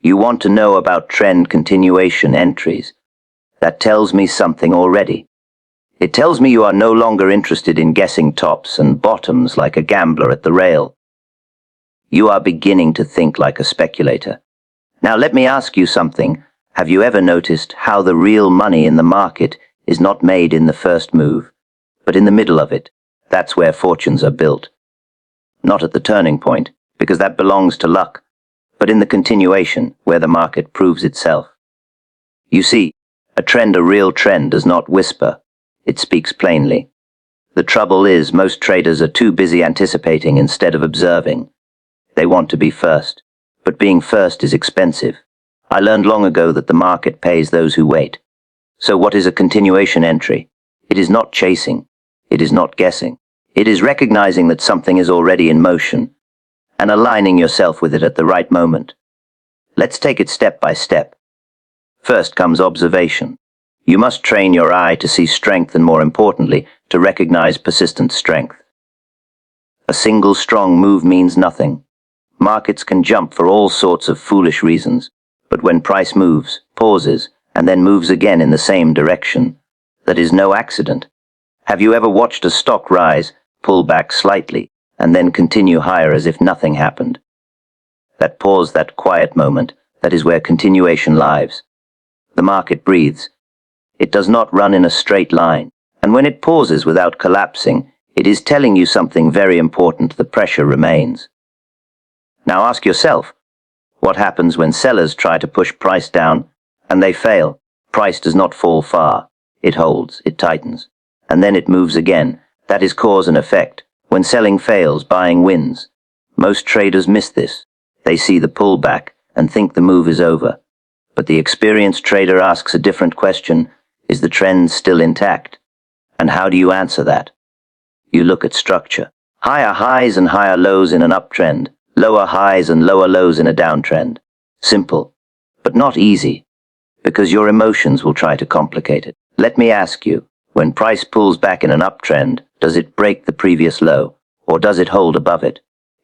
You want to know about trend continuation entries. That tells me something already. It tells me you are no longer interested in guessing tops and bottoms like a gambler at the rail. You are beginning to think like a speculator. Now let me ask you something. Have you ever noticed how the real money in the market is not made in the first move, but in the middle of it? That's where fortunes are built. Not at the turning point, because that belongs to luck, but in the continuation, where the market proves itself. You see, a real trend does not whisper. It speaks plainly. The trouble is, most traders are too busy anticipating instead of observing. They want to be first, but being first is expensive. I learned long ago that the market pays those who wait. So what is a continuation entry? It is not chasing. It is not guessing. It is recognizing that something is already in motion and aligning yourself with it at the right moment. Let's take it step by step. First comes observation. You must train your eye to see strength and, more importantly, to recognize persistent strength. A single strong move means nothing. Markets can jump for all sorts of foolish reasons, but when price moves, pauses, and then moves again in the same direction, that is no accident. Have you ever watched a stock rise, pull back slightly, and then continue higher as if nothing happened? That pause, that quiet moment, that is where continuation lives. The market breathes. It does not run in a straight line, and when it pauses without collapsing, it is telling you something very important. The pressure remains. Now ask yourself, what happens when sellers try to push price down and they fail? Price does not fall far. It holds, it tightens, and then it moves again. That is cause and effect. When selling fails, buying wins. Most traders miss this. They see the pullback and think the move is over. But the experienced trader asks a different question. Is the trend still intact? And how do you answer that? You look at structure. Higher highs and higher lows in an uptrend. Lower highs and lower lows in a downtrend. Simple, but not easy, because your emotions will try to complicate it. Let me ask you, when price pulls back in an uptrend, does it break the previous low, or does it hold above it?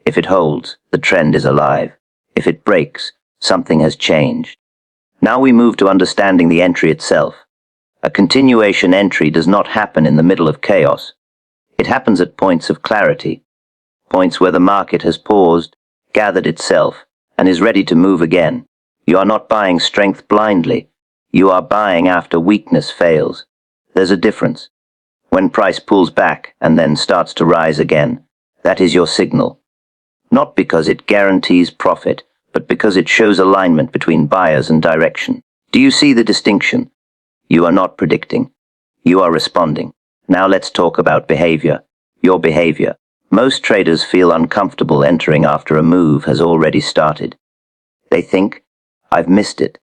If it holds, the trend is alive. If it breaks, something has changed. Now we move to understanding the entry itself. A continuation entry does not happen in the middle of chaos. It happens at points of clarity, points where the market has paused, gathered itself, and is ready to move again. You are not buying strength blindly. You are buying after weakness fails. There's a difference. When price pulls back and then starts to rise again, that is your signal. Not because it guarantees profit, but because it shows alignment between buyers and direction. Do you see the distinction? You are not predicting. You are responding. Now let's talk about behavior. Your behavior. Most traders feel uncomfortable entering after a move has already started. They think, I've missed it.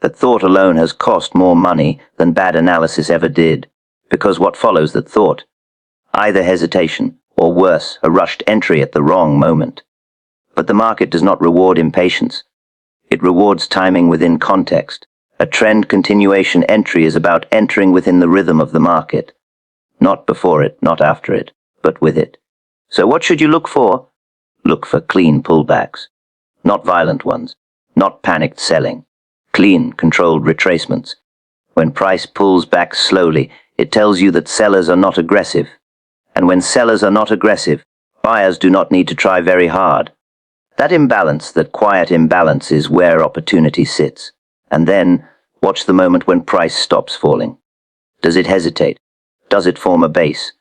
That thought alone has cost more money than bad analysis ever did, because what follows that thought? Either hesitation, or worse, a rushed entry at the wrong moment. But the market does not reward impatience. It rewards timing within context. A trend continuation entry is about entering within the rhythm of the market. Not before it, not after it, but with it. So what should you look for? Look for clean pullbacks. Not violent ones. Not panicked selling. Clean, controlled retracements. When price pulls back slowly, it tells you that sellers are not aggressive. And when sellers are not aggressive, buyers do not need to try very hard. That imbalance, that quiet imbalance, is where opportunity sits. And then, watch the moment when price stops falling. Does it hesitate? Does it form a base?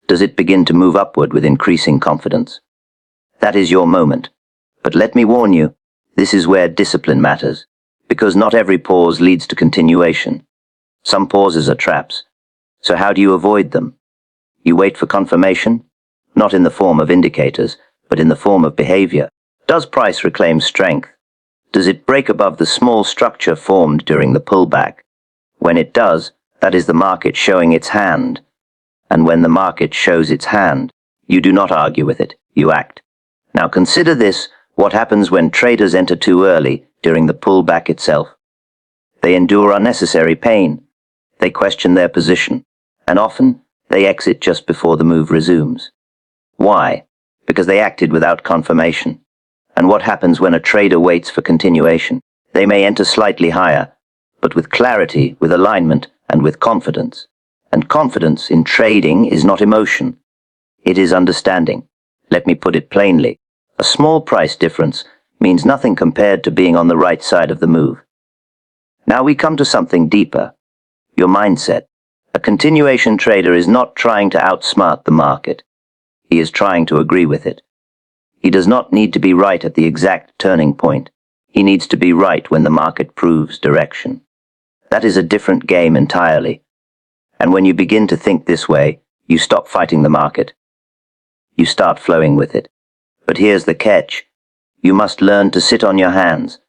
Does it begin to move upward with increasing confidence? That is your moment. But let me warn you, this is where discipline matters, because not every pause leads to continuation. Some pauses are traps. So how do you avoid them? You wait for confirmation, not in the form of indicators, but in the form of behavior. Does price reclaim strength? Does it break above the small structure formed during the pullback? When it does, that is the market showing its hand. And when the market shows its hand, you do not argue with it, you act. Now consider this, what happens when traders enter too early during the pullback itself. They endure unnecessary pain. They question their position. And often, they exit just before the move resumes. Why? Because they acted without confirmation. And what happens when a trader waits for continuation? They may enter slightly higher, but with clarity, with alignment, and with confidence. And confidence in trading is not emotion. It is understanding. Let me put it plainly. A small price difference means nothing compared to being on the right side of the move. Now we come to something deeper. Your mindset. A continuation trader is not trying to outsmart the market. He is trying to agree with it. He does not need to be right at the exact turning point. He needs to be right when the market proves direction. That is a different game entirely. And when you begin to think this way, you stop fighting the market. You start flowing with it. But here's the catch. You must learn to sit on your hands,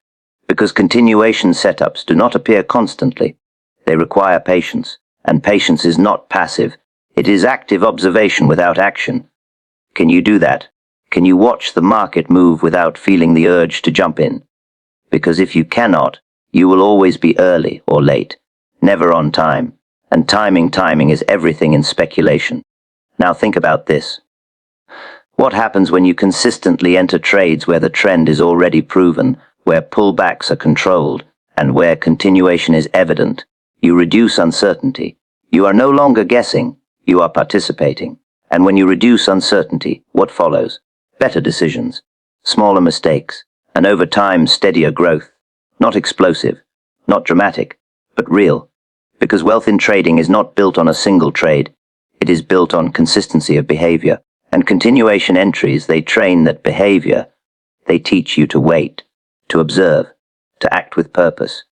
because continuation setups do not appear constantly. They require patience, and patience is not passive. It is active observation without action. Can you do that? Can you watch the market move without feeling the urge to jump in? Because if you cannot, you will always be early or late, never on time. And timing is everything in speculation. Now think about this. What happens when you consistently enter trades where the trend is already proven, where pullbacks are controlled, and where continuation is evident? You reduce uncertainty. You are no longer guessing, you are participating. And when you reduce uncertainty, what follows? Better decisions, smaller mistakes, and over time steadier growth. Not explosive, not dramatic, but real. Because wealth in trading is not built on a single trade. It is built on consistency of behavior. And continuation entries, they train that behavior. They teach you to wait, to observe, to act with purpose.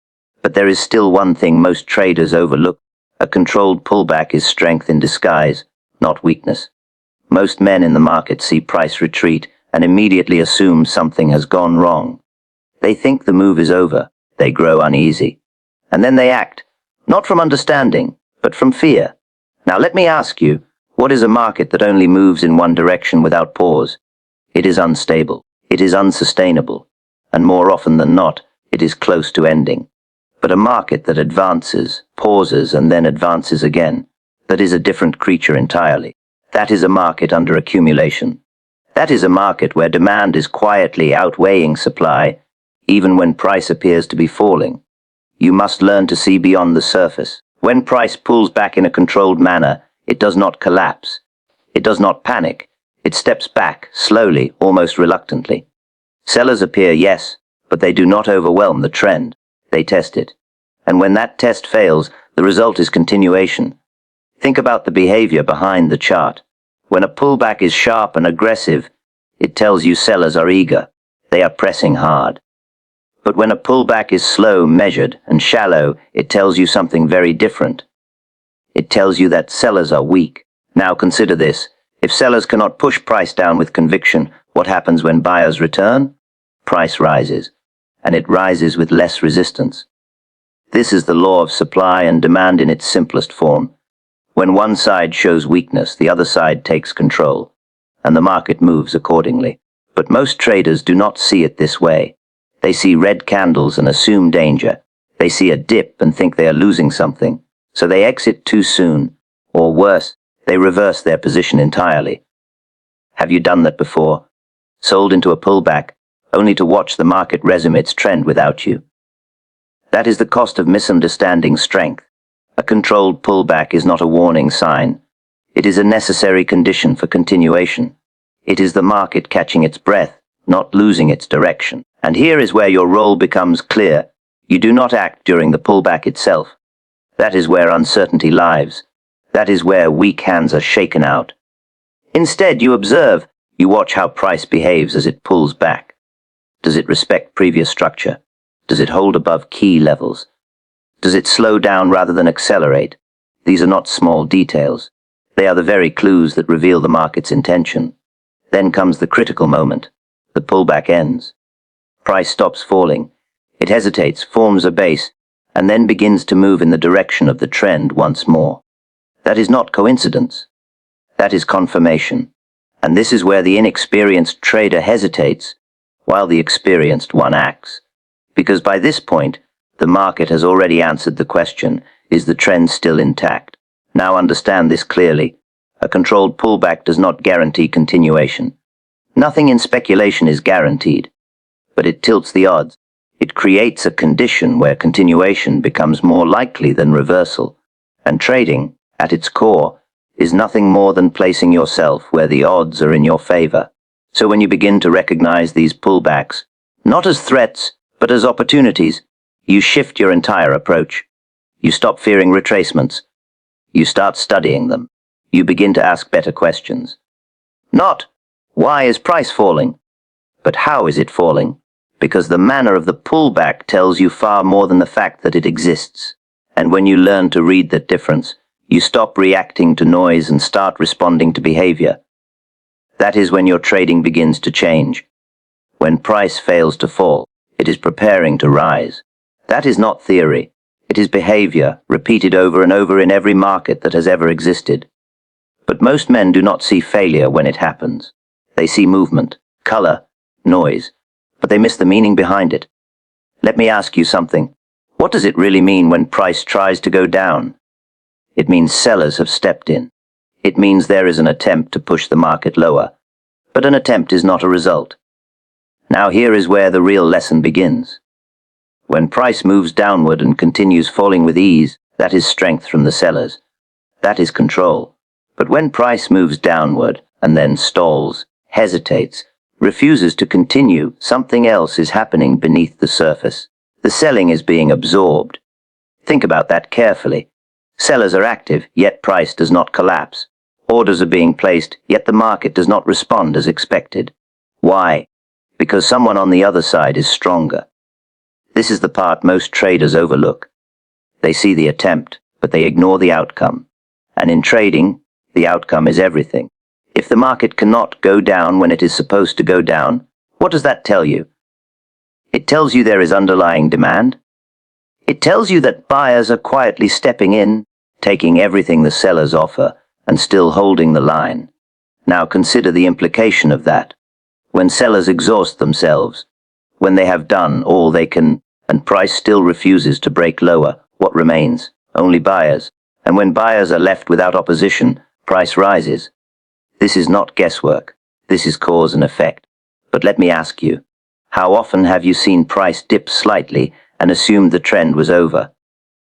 But there is still one thing most traders overlook. A controlled pullback is strength in disguise, not weakness. Most men in the market see price retreat and immediately assume something has gone wrong. They think the move is over. They grow uneasy. And then they act, not from understanding, but from fear. Now let me ask you, what is a market that only moves in one direction without pause? It is unstable. It is unsustainable. And more often than not, it is close to ending. But a market that advances, pauses, and then advances again, that is a different creature entirely. That is a market under accumulation. That is a market where demand is quietly outweighing supply, even when price appears to be falling. You must learn to see beyond the surface. When price pulls back in a controlled manner, it does not collapse. It does not panic. It steps back, slowly, almost reluctantly. Sellers appear, yes, but they do not overwhelm the trend. They test it. And when that test fails, the result is continuation. Think about the behavior behind the chart. When a pullback is sharp and aggressive, it tells you sellers are eager. They are pressing hard. But when a pullback is slow, measured, and shallow, it tells you something very different. It tells you that sellers are weak. Now consider this. If sellers cannot push price down with conviction, what happens when buyers return? Price rises, and it rises with less resistance. This is the law of supply and demand in its simplest form. When one side shows weakness, the other side takes control, and the market moves accordingly. But most traders do not see it this way. They see red candles and assume danger. They see a dip and think they are losing something, so they exit too soon, or worse, they reverse their position entirely. Have you done that before? Sold into a pullback, only to watch the market resume its trend without you? That is the cost of misunderstanding strength. A controlled pullback is not a warning sign. It is a necessary condition for continuation. It is the market catching its breath, not losing its direction. And here is where your role becomes clear. You do not act during the pullback itself. That is where uncertainty lies. That is where weak hands are shaken out. Instead, you observe. You watch how price behaves as it pulls back. Does it respect previous structure? Does it hold above key levels? Does it slow down rather than accelerate? These are not small details. They are the very clues that reveal the market's intention. Then comes the critical moment. The pullback ends. Price stops falling. It hesitates, forms a base, and then begins to move in the direction of the trend once more. That is not coincidence. That is confirmation. And this is where the inexperienced trader hesitates, while the experienced one acts. Because by this point, the market has already answered the question, is the trend still intact? Now understand this clearly. A controlled pullback does not guarantee continuation. Nothing in speculation is guaranteed, but it tilts the odds. It creates a condition where continuation becomes more likely than reversal. And trading, at its core, is nothing more than placing yourself where the odds are in your favor. So when you begin to recognize these pullbacks, not as threats, but as opportunities, you shift your entire approach. You stop fearing retracements. You start studying them. You begin to ask better questions. Not, why is price falling? But how is it falling? Because the manner of the pullback tells you far more than the fact that it exists. And when you learn to read that difference, you stop reacting to noise and start responding to behavior. That is when your trading begins to change. When price fails to fall, it is preparing to rise. That is not theory. It is behavior, repeated over and over in every market that has ever existed. But most men do not see failure when it happens. They see movement, color, noise, but they miss the meaning behind it. Let me ask you something. What does it really mean when price tries to go down? It means sellers have stepped in. It means there is an attempt to push the market lower. But an attempt is not a result. Now here is where the real lesson begins. When price moves downward and continues falling with ease, that is strength from the sellers. That is control. But when price moves downward and then stalls, hesitates, refuses to continue, something else is happening beneath the surface. The selling is being absorbed. Think about that carefully. Sellers are active, yet price does not collapse. Orders are being placed, yet the market does not respond as expected. Why? Because someone on the other side is stronger. This is the part most traders overlook. They see the attempt, but they ignore the outcome. And in trading, the outcome is everything. If the market cannot go down when it is supposed to go down, what does that tell you? It tells you there is underlying demand. It tells you that buyers are quietly stepping in, taking everything the sellers offer, and still holding the line. Now consider the implication of that. When sellers exhaust themselves, when they have done all they can, and price still refuses to break lower, what remains? Only buyers. And when buyers are left without opposition, price rises. This is not guesswork. This is cause and effect. But let me ask you, how often have you seen price dip slightly and assumed the trend was over?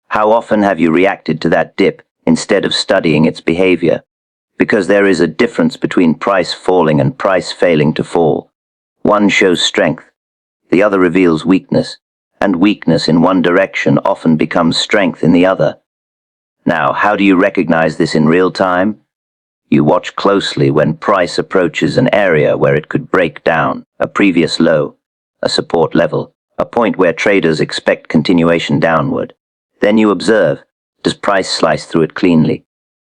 How often have you reacted to that dip instead of studying its behavior? Because there is a difference between price falling and price failing to fall. One shows strength, the other reveals weakness, and weakness in one direction often becomes strength in the other. Now, how do you recognize this in real time? You watch closely when price approaches an area where it could break down, a previous low, a support level, a point where traders expect continuation downward. Then you observe, does price slice through it cleanly?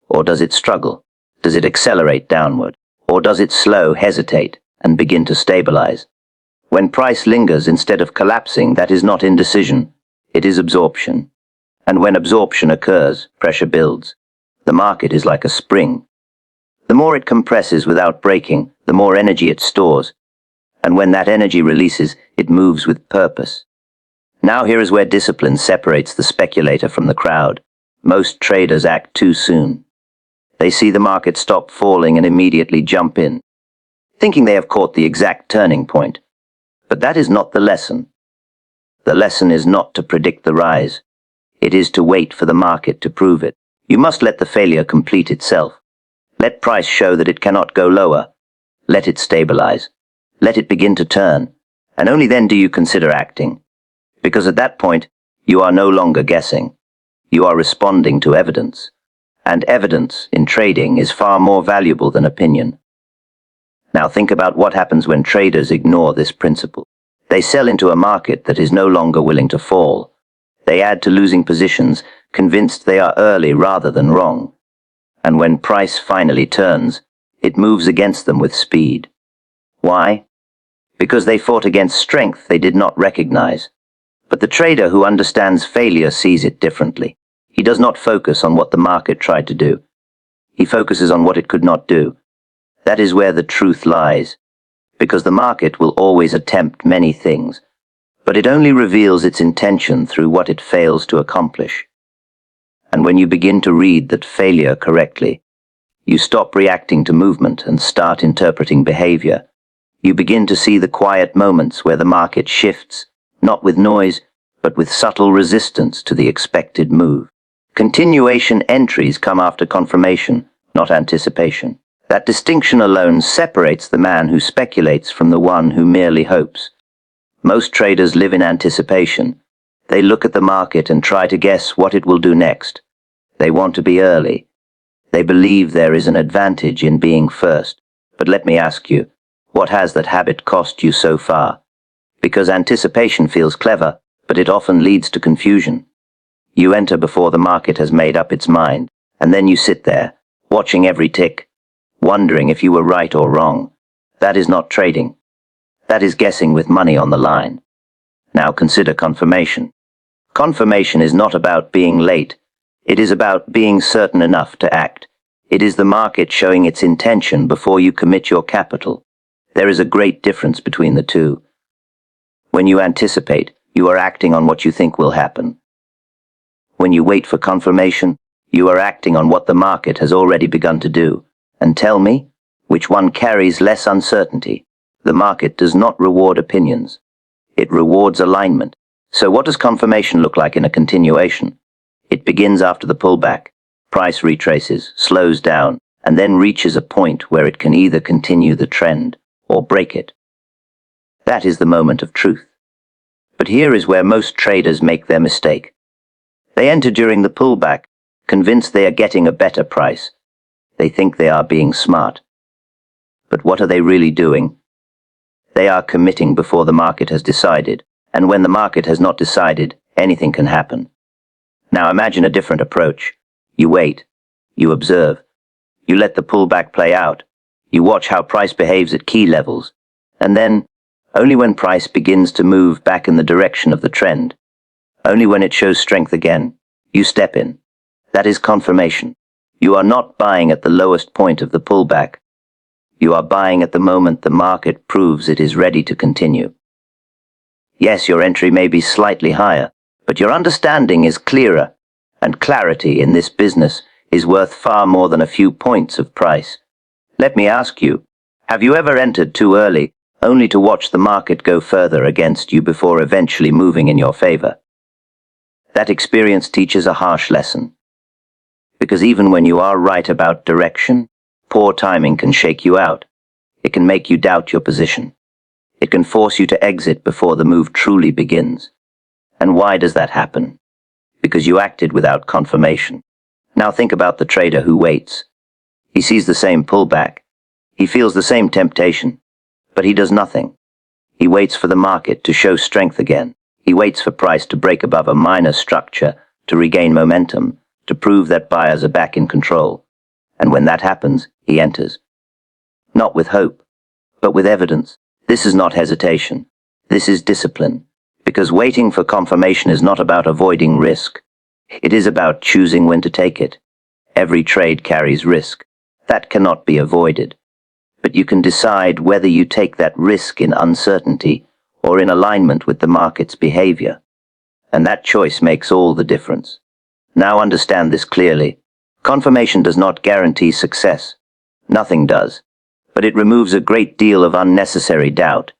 Or does it struggle? Does it accelerate downward? Or does it slow, hesitate, and begin to stabilize? When price lingers instead of collapsing, that is not indecision, it is absorption. And when absorption occurs, pressure builds. The market is like a spring. The more it compresses without breaking, the more energy it stores. And when that energy releases, it moves with purpose. Now here is where discipline separates the speculator from the crowd. Most traders act too soon. They see the market stop falling and immediately jump in, thinking they have caught the exact turning point. But that is not the lesson. The lesson is not to predict the rise. It is to wait for the market to prove it. You must let the failure complete itself. Let price show that it cannot go lower. Let it stabilize. Let it begin to turn. And only then do you consider acting. Because at that point, you are no longer guessing. You are responding to evidence. And evidence in trading is far more valuable than opinion. Now think about what happens when traders ignore this principle. They sell into a market that is no longer willing to fall. They add to losing positions, convinced they are early rather than wrong. And when price finally turns, it moves against them with speed. Why? Because they fought against strength they did not recognize. But the trader who understands failure sees it differently. He does not focus on what the market tried to do. He focuses on what it could not do. That is where the truth lies. Because the market will always attempt many things, but it only reveals its intention through what it fails to accomplish. And when you begin to read that failure correctly, you stop reacting to movement and start interpreting behavior. You begin to see the quiet moments where the market shifts, not with noise, but with subtle resistance to the expected move. Continuation entries come after confirmation, not anticipation. That distinction alone separates the man who speculates from the one who merely hopes. Most traders live in anticipation. They look at the market and try to guess what it will do next. They want to be early. They believe there is an advantage in being first. But let me ask you, what has that habit cost you so far? Because anticipation feels clever, but it often leads to confusion. You enter before the market has made up its mind, and then you sit there, watching every tick, wondering if you were right or wrong. That is not trading. That is guessing with money on the line. Now consider confirmation. Confirmation is not about being late. It is about being certain enough to act. It is the market showing its intention before you commit your capital. There is a great difference between the two. When you anticipate, you are acting on what you think will happen. When you wait for confirmation, you are acting on what the market has already begun to do. And tell me, which one carries less uncertainty? The market does not reward opinions. It rewards alignment. So what does confirmation look like in a continuation? It begins after the pullback. Price retraces, slows down, and then reaches a point where it can either continue the trend or break it. That is the moment of truth. But here is where most traders make their mistake. They enter during the pullback, convinced they are getting a better price. They think they are being smart. But what are they really doing? They are committing before the market has decided, and when the market has not decided, anything can happen. Now imagine a different approach. You wait. You observe. You let the pullback play out. You watch how price behaves at key levels. And then, only when price begins to move back in the direction of the trend, only when it shows strength again, you step in. That is confirmation. You are not buying at the lowest point of the pullback. You are buying at the moment the market proves it is ready to continue. Yes, your entry may be slightly higher, but your understanding is clearer, and clarity in this business is worth far more than a few points of price. Let me ask you, have you ever entered too early, only to watch the market go further against you before eventually moving in your favor? That experience teaches a harsh lesson. Because even when you are right about direction, poor timing can shake you out. It can make you doubt your position. It can force you to exit before the move truly begins. And why does that happen? Because you acted without confirmation. Now think about the trader who waits. He sees the same pullback. He feels the same temptation. But he does nothing. He waits for the market to show strength again. He waits for price to break above a minor structure, to regain momentum, to prove that buyers are back in control. And when that happens, he enters. Not with hope, but with evidence. This is not hesitation. This is discipline. Because waiting for confirmation is not about avoiding risk. It is about choosing when to take it. Every trade carries risk. That cannot be avoided. But you can decide whether you take that risk in uncertainty or in alignment with the market's behavior. And that choice makes all the difference. Now understand this clearly. Confirmation does not guarantee success. Nothing does. But it removes a great deal of unnecessary doubt.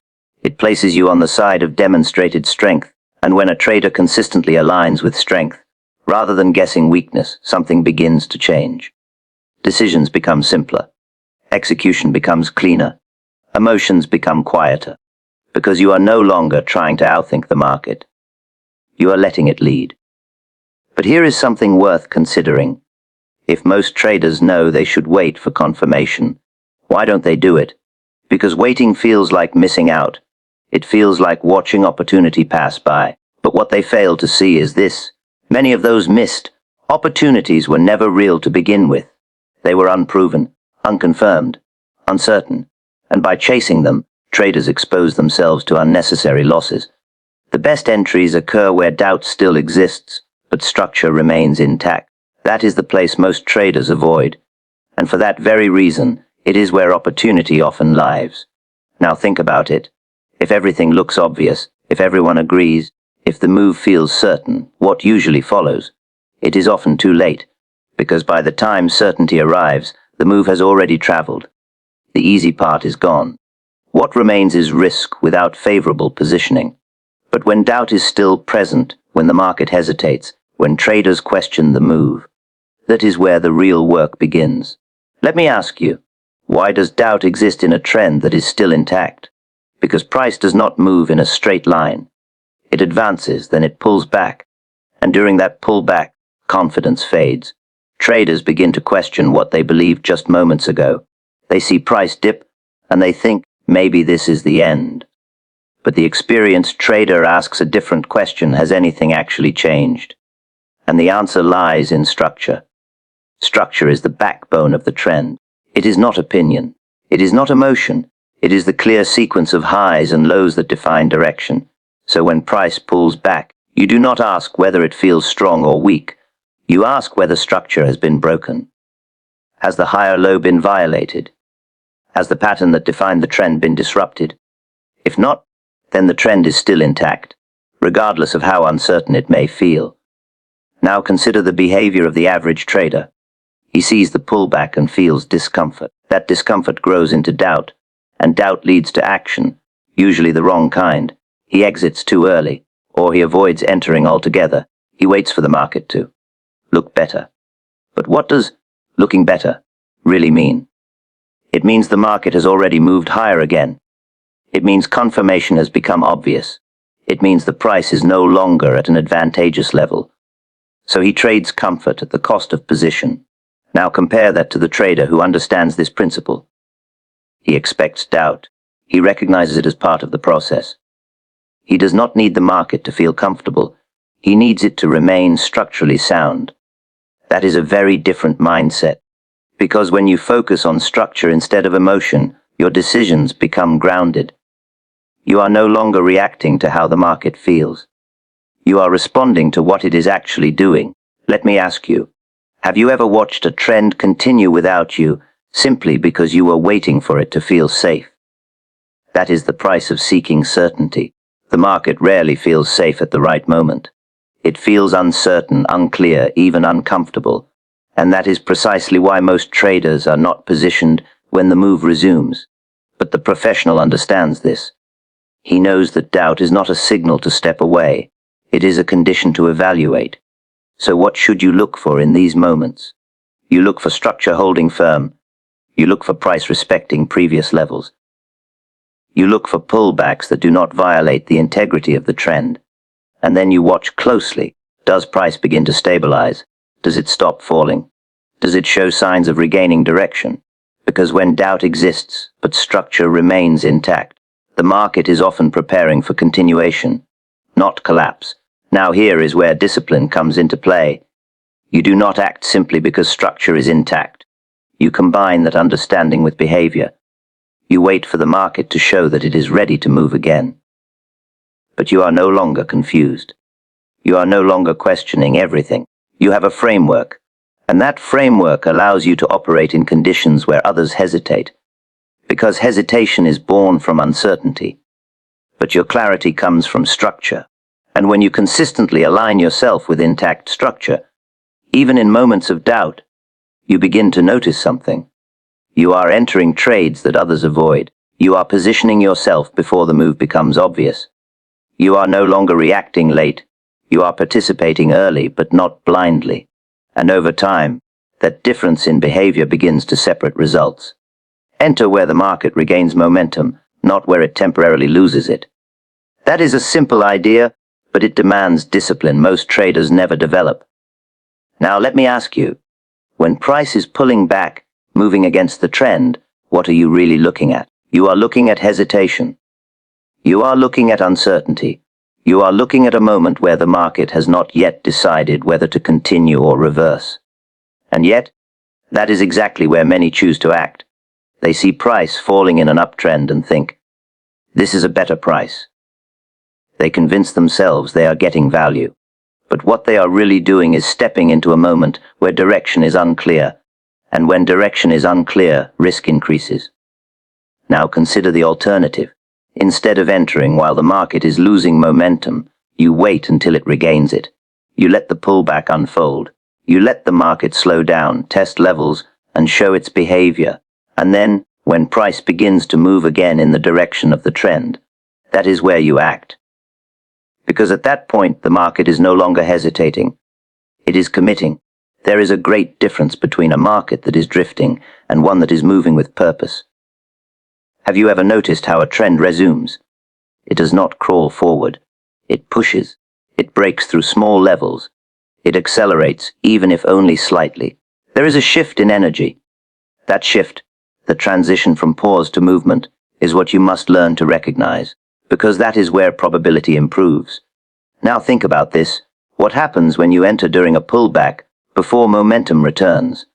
It places you on the side of demonstrated strength, and when a trader consistently aligns with strength, rather than guessing weakness, something begins to change. Decisions become simpler. Execution becomes cleaner. Emotions become quieter. Because you are no longer trying to outthink the market. You are letting it lead. But here is something worth considering. If most traders know they should wait for confirmation, why don't they do it? Because waiting feels like missing out. It feels like watching opportunity pass by. But what they fail to see is this. Many of those missed opportunities were never real to begin with. They were unproven, unconfirmed, uncertain. And by chasing them, traders expose themselves to unnecessary losses. The best entries occur where doubt still exists, but structure remains intact. That is the place most traders avoid. And for that very reason, it is where opportunity often lies. Now think about it. If everything looks obvious, if everyone agrees, if the move feels certain, what usually follows? It is often too late, because by the time certainty arrives, the move has already traveled. The easy part is gone. What remains is risk without favorable positioning. But when doubt is still present, when the market hesitates, when traders question the move, that is where the real work begins. Let me ask you, why does doubt exist in a trend that is still intact? Because price does not move in a straight line. It advances, then it pulls back, and during that pullback, confidence fades. Traders begin to question what they believed just moments ago. They see price dip, and they think, maybe this is the end. But the experienced trader asks a different question: has anything actually changed? And the answer lies in structure. Structure is the backbone of the trend. It is not opinion. It is not emotion. It is the clear sequence of highs and lows that define direction. So when price pulls back, you do not ask whether it feels strong or weak. You ask whether structure has been broken. Has the higher low been violated? Has the pattern that defined the trend been disrupted? If not, then the trend is still intact, regardless of how uncertain it may feel. Now consider the behavior of the average trader. He sees the pullback and feels discomfort. That discomfort grows into doubt, and doubt leads to action, usually the wrong kind. He exits too early, or he avoids entering altogether. He waits for the market to look better. But what does looking better really mean? It means the market has already moved higher again. It means confirmation has become obvious. It means the price is no longer at an advantageous level. So he trades comfort at the cost of position. Now compare that to the trader who understands this principle. He expects doubt. He recognizes it as part of the process. He does not need the market to feel comfortable. He needs it to remain structurally sound. That is a very different mindset, because when you focus on structure instead of emotion, your decisions become grounded. You are no longer reacting to how the market feels. You are responding to what it is actually doing. Let me ask you, have you ever watched a trend continue without you simply because you were waiting for it to feel safe? That is the price of seeking certainty. The market rarely feels safe at the right moment. It feels uncertain, unclear, even uncomfortable. And that is precisely why most traders are not positioned when the move resumes. But the professional understands this. He knows that doubt is not a signal to step away. It is a condition to evaluate. So what should you look for in these moments? You look for structure holding firm. You look for price respecting previous levels. You look for pullbacks that do not violate the integrity of the trend. And then you watch closely. Does price begin to stabilize? Does it stop falling? Does it show signs of regaining direction? Because when doubt exists, but structure remains intact, the market is often preparing for continuation, not collapse. Now here is where discipline comes into play. You do not act simply because structure is intact. You combine that understanding with behavior. You wait for the market to show that it is ready to move again. But you are no longer confused. You are no longer questioning everything. You have a framework, and that framework allows you to operate in conditions where others hesitate, because hesitation is born from uncertainty. But your clarity comes from structure, and when you consistently align yourself with intact structure, even in moments of doubt, you begin to notice something. You are entering trades that others avoid. You are positioning yourself before the move becomes obvious. You are no longer reacting late. You are participating early, but not blindly. And over time, that difference in behavior begins to separate results. Enter where the market regains momentum, not where it temporarily loses it. That is a simple idea, but it demands discipline most traders never develop. Now let me ask you, when price is pulling back, moving against the trend, what are you really looking at? You are looking at hesitation. You are looking at uncertainty. You are looking at a moment where the market has not yet decided whether to continue or reverse. And yet, that is exactly where many choose to act. They see price falling in an uptrend and think, this is a better price. They convince themselves they are getting value. But what they are really doing is stepping into a moment where direction is unclear. And when direction is unclear, risk increases. Now consider the alternative. Instead of entering while the market is losing momentum, you wait until it regains it. You let the pullback unfold. You let the market slow down, test levels, and show its behavior. And then, when price begins to move again in the direction of the trend, that is where you act. Because at that point, the market is no longer hesitating. It is committing. There is a great difference between a market that is drifting and one that is moving with purpose. Have you ever noticed how a trend resumes? It does not crawl forward. It pushes. It breaks through small levels. It accelerates, even if only slightly. There is a shift in energy. That shift, the transition from pause to movement, is what you must learn to recognize, because that is where probability improves. Now think about this. What happens when you enter during a pullback before momentum returns?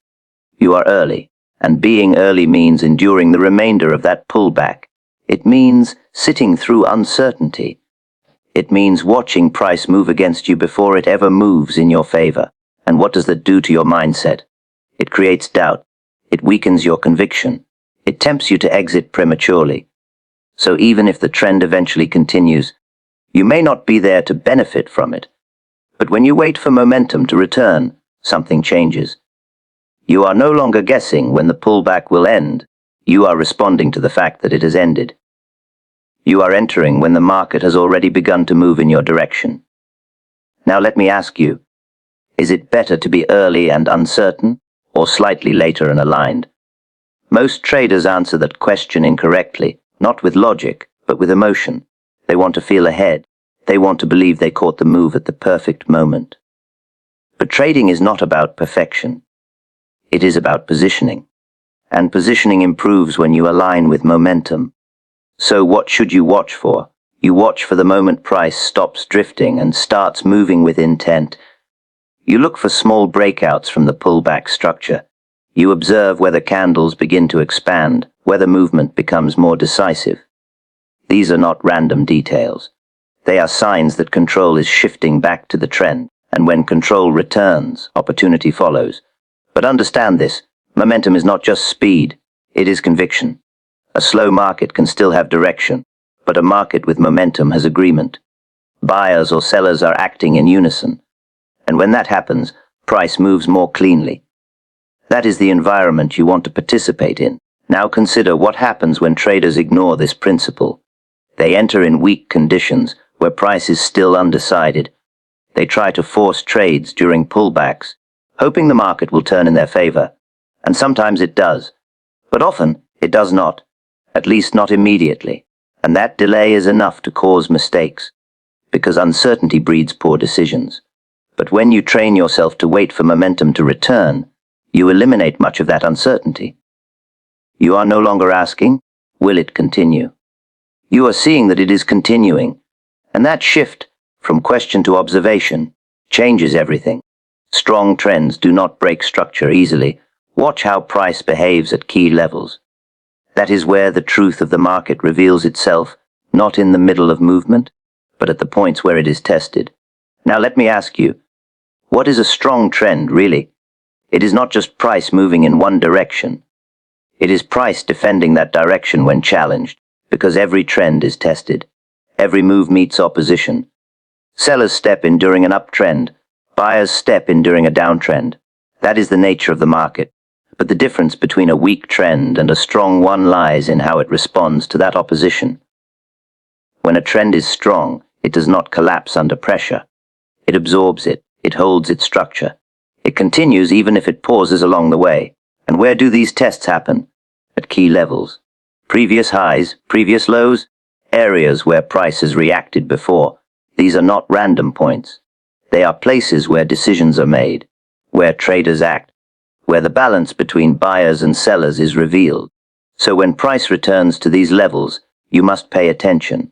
You are early, and being early means enduring the remainder of that pullback. It means sitting through uncertainty. It means watching price move against you before it ever moves in your favor. And what does that do to your mindset? It creates doubt. It weakens your conviction. It tempts you to exit prematurely. So even if the trend eventually continues, you may not be there to benefit from it. But when you wait for momentum to return, something changes. You are no longer guessing when the pullback will end. You are responding to the fact that it has ended. You are entering when the market has already begun to move in your direction. Now let me ask you, is it better to be early and uncertain, or slightly later and aligned? Most traders answer that question incorrectly, not with logic, but with emotion. They want to feel ahead. They want to believe they caught the move at the perfect moment. But trading is not about perfection. It is about positioning. And positioning improves when you align with momentum. So what should you watch for? You watch for the moment price stops drifting and starts moving with intent. You look for small breakouts from the pullback structure. You observe whether candles begin to expand, whether movement becomes more decisive. These are not random details. They are signs that control is shifting back to the trend, and when control returns, opportunity follows. But understand this, momentum is not just speed, it is conviction. A slow market can still have direction, but a market with momentum has agreement. Buyers or sellers are acting in unison. And when that happens, price moves more cleanly. That is the environment you want to participate in. Now consider what happens when traders ignore this principle. They enter in weak conditions where price is still undecided. They try to force trades during pullbacks, hoping the market will turn in their favor. And sometimes it does. But often it does not, at least not immediately. And that delay is enough to cause mistakes, because uncertainty breeds poor decisions. But when you train yourself to wait for momentum to return, you eliminate much of that uncertainty. You are no longer asking, will it continue? You are seeing that it is continuing, and that shift from question to observation changes everything. Strong trends do not break structure easily. Watch how price behaves at key levels. That is where the truth of the market reveals itself, not in the middle of movement, but at the points where it is tested. Now let me ask you, what is a strong trend really? It is not just price moving in one direction. It is price defending that direction when challenged, because every trend is tested. Every move meets opposition. Sellers step in during an uptrend. Buyers step in during a downtrend. That is the nature of the market. But the difference between a weak trend and a strong one lies in how it responds to that opposition. When a trend is strong, it does not collapse under pressure. It absorbs it. It holds its structure. It continues even if it pauses along the way. And where do these tests happen? At key levels. Previous highs, previous lows, areas where price has reacted before. These are not random points. They are places where decisions are made, where traders act, where the balance between buyers and sellers is revealed. So when price returns to these levels, you must pay attention.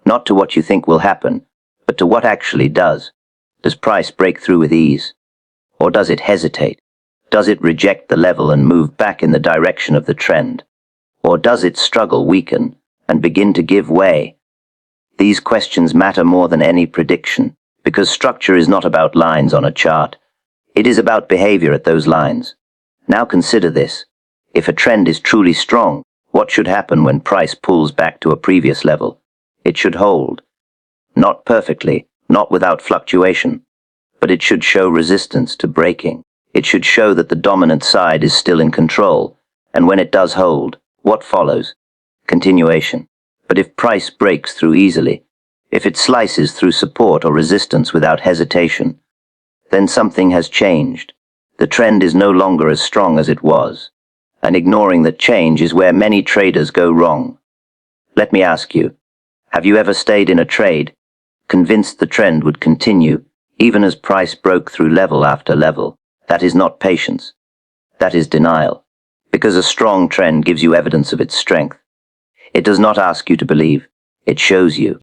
Not to what you think will happen, but to what actually does. Does price break through with ease? Or does it hesitate? Does it reject the level and move back in the direction of the trend? Or does it struggle, weaken, and begin to give way? These questions matter more than any prediction, because structure is not about lines on a chart. It is about behavior at those lines. Now consider this. If a trend is truly strong, what should happen when price pulls back to a previous level? It should hold. Not perfectly, not without fluctuation, but it should show resistance to breaking. It should show that the dominant side is still in control, and when it does hold, what follows? Continuation. But if price breaks through easily, If it slices through support or resistance without hesitation, then something has changed. The trend is no longer as strong as it was, and ignoring that change is where many traders go wrong. Let me ask you, have you ever stayed in a trade, convinced the trend would continue, even as price broke through level after level? That is not patience. That is denial. Because a strong trend gives you evidence of its strength. It does not ask you to believe, it shows you.